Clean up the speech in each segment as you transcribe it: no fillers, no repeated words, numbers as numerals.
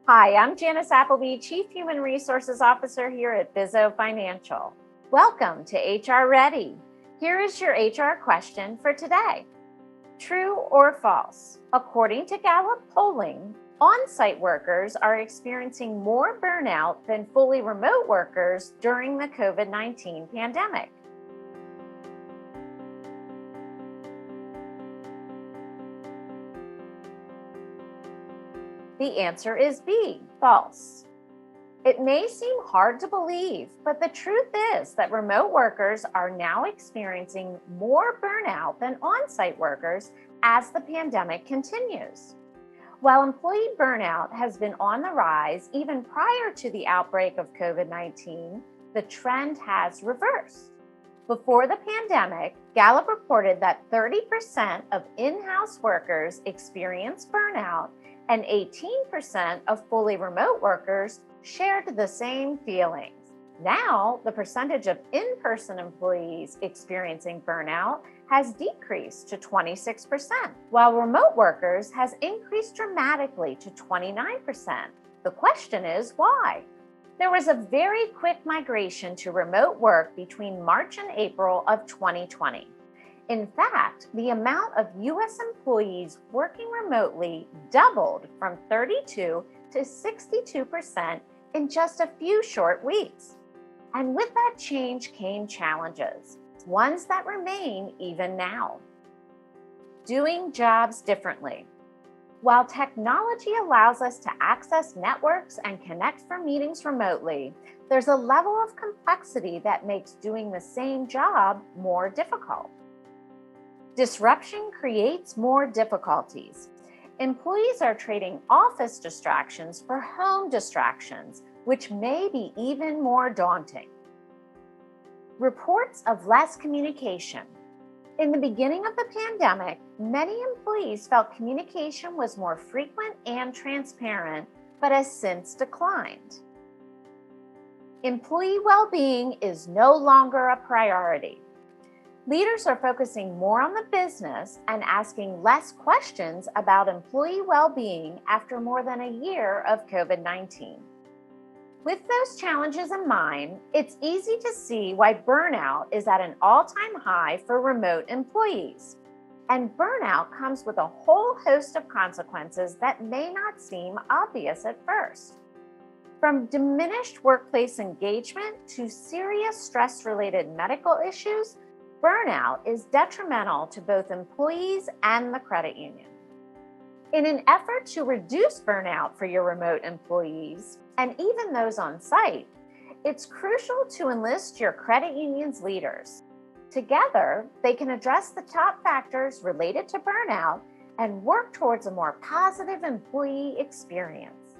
Hi, I'm Janice Appleby, Chief Human Resources Officer here at Vizo Financial. Welcome to HReady. Here is your HR question for today. True or false? According to Gallup polling, on-site workers are experiencing more burnout than fully remote workers during the COVID-19 pandemic. The answer is B, false. It may seem hard to believe, but the truth is that remote workers are now experiencing more burnout than on-site workers as the pandemic continues. While employee burnout has been on the rise even prior to the outbreak of COVID-19, the trend has reversed. Before the pandemic, Gallup reported that 30% of in-house workers experienced burnout and 18% of fully remote workers shared the same feelings. Now, the percentage of in-person employees experiencing burnout has decreased to 26%, while remote workers has increased dramatically to 29%. The question is why? There was a very quick migration to remote work between March and April of 2020. In fact, the amount of U.S. employees working remotely doubled from 32 to 62% in just a few short weeks. And with that change came challenges, ones that remain even now. Doing jobs differently. While technology allows us to access networks and connect for meetings remotely, there's a level of complexity that makes doing the same job more difficult. Disruption creates more difficulties. Employees are trading office distractions for home distractions, which may be even more daunting. Reports of less communication. In the beginning of the pandemic, many employees felt communication was more frequent and transparent, but has since declined. Employee well-being is no longer a priority. Leaders are focusing more on the business and asking less questions about employee well-being after more than a year of COVID-19. With those challenges in mind, it's easy to see why burnout is at an all-time high for remote employees. And burnout comes with a whole host of consequences that may not seem obvious at first. From diminished workplace engagement to serious stress-related medical issues, burnout is detrimental to both employees and the credit union. In an effort to reduce burnout for your remote employees, and even those on site, it's crucial to enlist your credit union's leaders. Together, they can address the top factors related to burnout and work towards a more positive employee experience.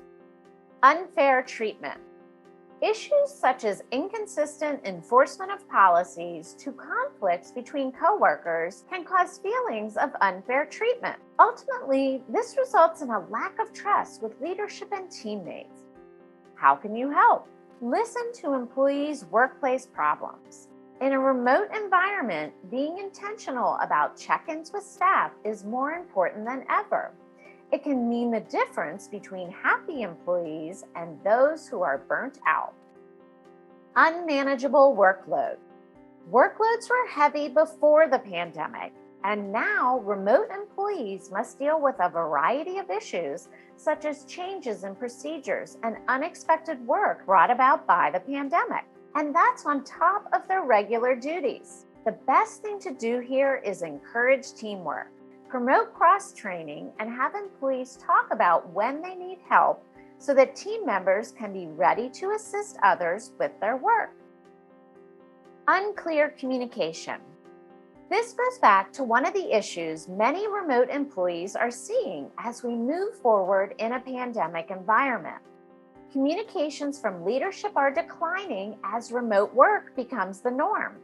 Unfair treatment. Issues such as inconsistent enforcement of policies to conflicts between coworkers can cause feelings of unfair treatment. Ultimately, this results in a lack of trust with leadership and teammates. How can you help? Listen to employees' workplace problems. In a remote environment, being intentional about check-ins with staff is more important than ever. It can mean the difference between happy employees and those who are burnt out. Unmanageable workload. Workloads were heavy before the pandemic, and now remote employees must deal with a variety of issues, such as changes in procedures and unexpected work brought about by the pandemic. And that's on top of their regular duties. The best thing to do here is encourage teamwork. Promote cross-training and have employees talk about when they need help so that team members can be ready to assist others with their work. Unclear communication. This goes back to one of the issues many remote employees are seeing as we move forward in a pandemic environment. Communications from leadership are declining as remote work becomes the norm.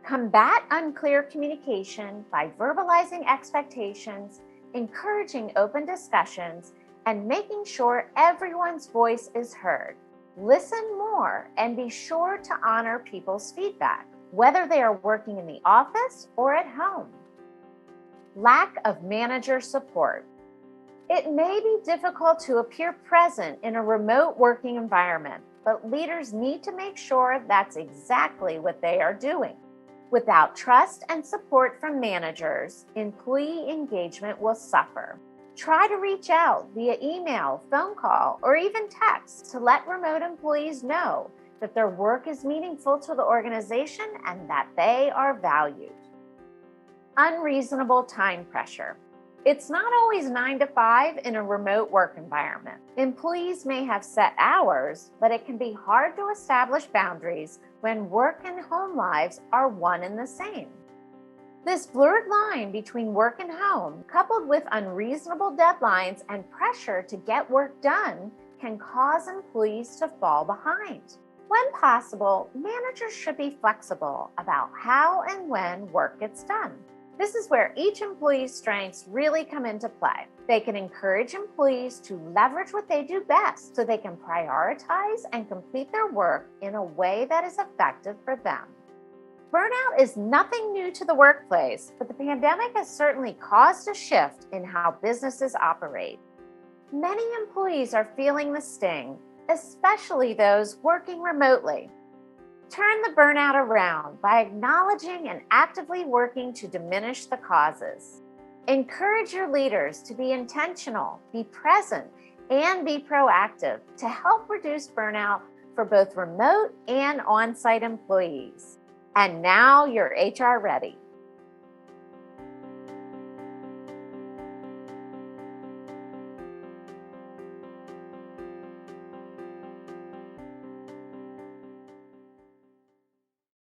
Combat unclear communication by verbalizing expectations, encouraging open discussions, and making sure everyone's voice is heard. Listen more and be sure to honor people's feedback, whether they are working in the office or at home. Lack of manager support. It may be difficult to appear present in a remote working environment, but leaders need to make sure that's exactly what they are doing. Without trust and support from managers, employee engagement will suffer. Try to reach out via email, phone call, or even text to let remote employees know that their work is meaningful to the organization and that they are valued. Unreasonable time pressure. It's not always 9 to 5 in a remote work environment. Employees may have set hours, but it can be hard to establish boundaries when work and home lives are one and the same. This blurred line between work and home, coupled with unreasonable deadlines and pressure to get work done, can cause employees to fall behind. When possible, managers should be flexible about how and when work gets done. This is where each employee's strengths really come into play. They can encourage employees to leverage what they do best so they can prioritize and complete their work in a way that is effective for them. Burnout is nothing new to the workplace, but the pandemic has certainly caused a shift in how businesses operate. Many employees are feeling the sting, especially those working remotely. Turn the burnout around by acknowledging and actively working to diminish the causes. Encourage your leaders to be intentional, be present, and be proactive to help reduce burnout for both remote and on-site employees. And now you're HR ready.